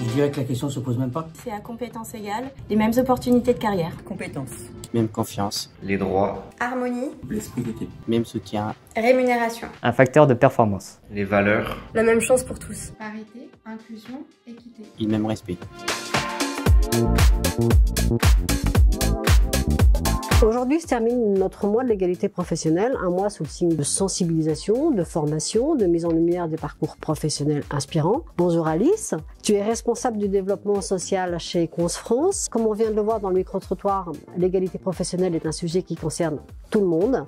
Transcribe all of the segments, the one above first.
Je dirais que la question se pose même pas. C'est à compétences égales, les mêmes opportunités de carrière. Compétences. Même confiance. Les droits. Harmonie. L'esprit d'équipe. Même soutien. Rémunération. Un facteur de performance. Les valeurs. La même chance pour tous. Parité, inclusion, équité. Et même respect. Aujourd'hui se termine notre mois de l'égalité professionnelle, un mois sous le signe de sensibilisation, de formation, de mise en lumière des parcours professionnels inspirants. Bonjour Alice, tu es responsable du développement social chez Equance France. Comme on vient de le voir dans le micro-trottoir, l'égalité professionnelle est un sujet qui concerne tout le monde.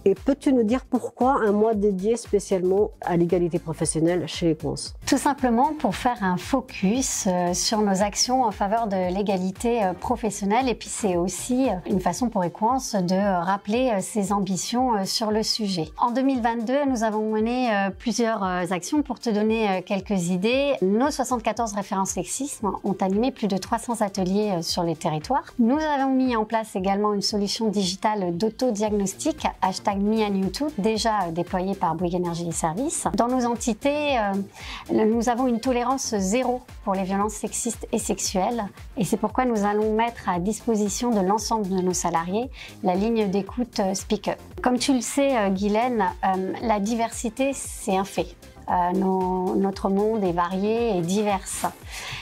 Et peux-tu nous dire pourquoi un mois dédié spécialement à l'égalité professionnelle chez Equance? Tout simplement pour faire un focus sur nos actions en faveur de l'égalité professionnelle, et puis c'est aussi une façon pour Equance de rappeler ses ambitions sur le sujet. En 2022, nous avons mené plusieurs actions. Pour te donner quelques idées, nos 74 références sexisme ont animé plus de 300 ateliers sur les territoires. Nous avons mis en place également une solution digitale d'autodiagnostic, #MeAndYouToo, déjà déployée par Bouygues Energies & Services. Dans nos entités, nous avons une tolérance zéro pour les violences sexistes et sexuelles, et c'est pourquoi nous allons mettre à disposition de l'ensemble de nos salariés la ligne d'écoute Speak Up. Comme tu le sais, Guylaine, la diversité, c'est un fait. Notre monde est varié et divers.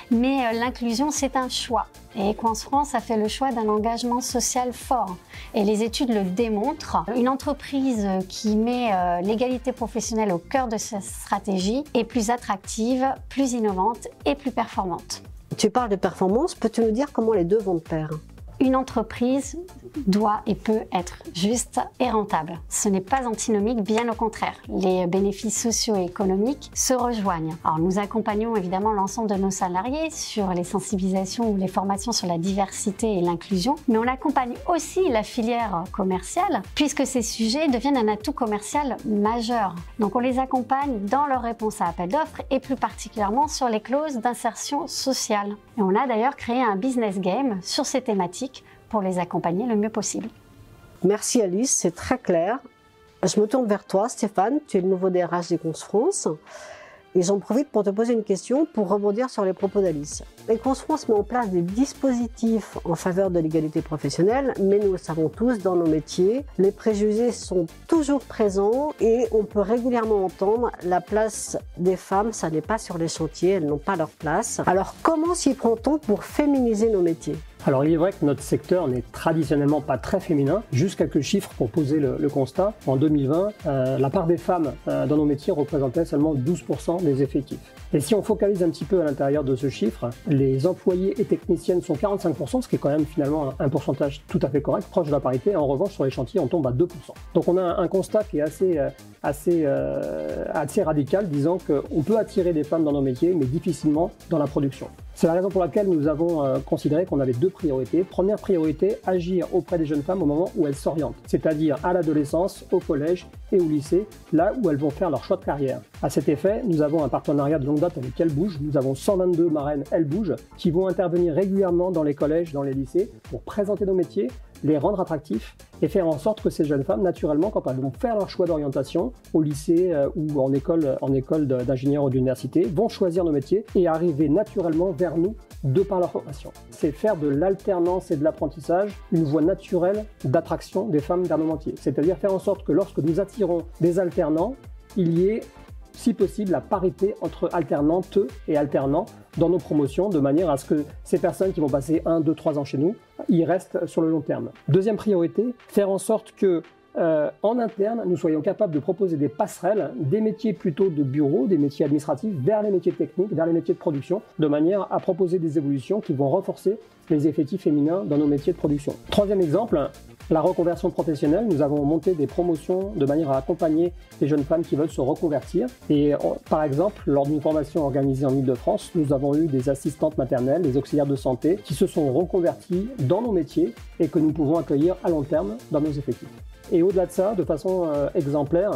Mais l'inclusion, c'est un choix. Et Equance France a fait le choix d'un engagement social fort. Et les études le démontrent. Une entreprise qui met l'égalité professionnelle au cœur de sa stratégie est plus attractive, plus innovante et plus performante. Tu parles de performance, peux-tu nous dire comment les deux vont de pair? Une entreprise doit et peut être juste et rentable. Ce n'est pas antinomique, bien au contraire. Les bénéfices sociaux et économiques se rejoignent. Alors nous accompagnons évidemment l'ensemble de nos salariés sur les sensibilisations ou les formations sur la diversité et l'inclusion, mais on accompagne aussi la filière commerciale puisque ces sujets deviennent un atout commercial majeur. Donc on les accompagne dans leur réponse à appel d'offres et plus particulièrement sur les clauses d'insertion sociale. Et on a d'ailleurs créé un business game sur ces thématiques pour les accompagner le mieux possible. Merci Alice, c'est très clair. Je me tourne vers toi Stéphane, tu es le nouveau DRH d'Equance France. Et j'en profite pour te poser une question pour rebondir sur les propos d'Alice. Equance France met en place des dispositifs en faveur de l'égalité professionnelle, mais nous le savons tous, dans nos métiers, les préjugés sont toujours présents et on peut régulièrement entendre la place des femmes, ça n'est pas sur les chantiers, elles n'ont pas leur place. Alors comment s'y prend-on pour féminiser nos métiers ? Alors il est vrai que notre secteur n'est traditionnellement pas très féminin. Juste quelques chiffres pour poser le constat. En 2020, la part des femmes dans nos métiers représentait seulement 12% des effectifs. Et si on focalise un petit peu à l'intérieur de ce chiffre, les employés et techniciennes sont 45%, ce qui est quand même finalement un pourcentage tout à fait correct, proche de la parité. En revanche, sur les chantiers, on tombe à 2%. Donc on a un constat qui est assez radical, disant qu'on peut attirer des femmes dans nos métiers, mais difficilement dans la production. C'est la raison pour laquelle nous avons considéré qu'on avait deux priorités. Première priorité, agir auprès des jeunes femmes au moment où elles s'orientent, c'est-à-dire à l'adolescence, au collège et au lycée, là où elles vont faire leur choix de carrière. À cet effet, nous avons un partenariat de longue date avec Elle Bouge. Nous avons 122 marraines Elle Bouge qui vont intervenir régulièrement dans les collèges, dans les lycées pour présenter nos métiers, les rendre attractifs et faire en sorte que ces jeunes femmes, naturellement, quand elles vont faire leur choix d'orientation au lycée ou en école d'ingénieur ou d'université, vont choisir nos métiers et arriver naturellement vers nous de par leur formation. C'est faire de l'alternance et de l'apprentissage une voie naturelle d'attraction des femmes vers nos métiers. C'est-à-dire faire en sorte que lorsque nous attirons des alternants, il y ait si possible la parité entre alternantes et alternants dans nos promotions, de manière à ce que ces personnes qui vont passer 1, 2, 3 ans chez nous, y restent sur le long terme. Deuxième priorité, faire en sorte que en interne, nous soyons capables de proposer des passerelles, des métiers plutôt de bureau, des métiers administratifs, vers les métiers techniques, vers les métiers de production, de manière à proposer des évolutions qui vont renforcer les effectifs féminins dans nos métiers de production. Troisième exemple, la reconversion professionnelle. Nous avons monté des promotions de manière à accompagner les jeunes femmes qui veulent se reconvertir. Et par exemple, lors d'une formation organisée en Ile-de-France, nous avons eu des assistantes maternelles, des auxiliaires de santé qui se sont reconvertis dans nos métiers et que nous pouvons accueillir à long terme dans nos effectifs. Et au-delà de ça, de façon exemplaire,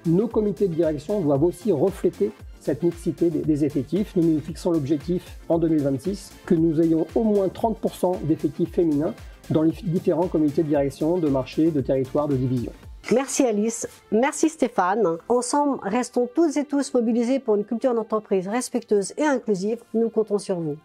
nos comités de direction doivent aussi refléter cette mixité des effectifs. Nous nous fixons l'objectif en 2026 que nous ayons au moins 30% d'effectifs féminins dans les différents comités de direction, de marché, de territoire, de division. Merci Alice, merci Stéphane. Ensemble, restons toutes et tous mobilisés pour une culture d'entreprise respectueuse et inclusive. Nous comptons sur vous.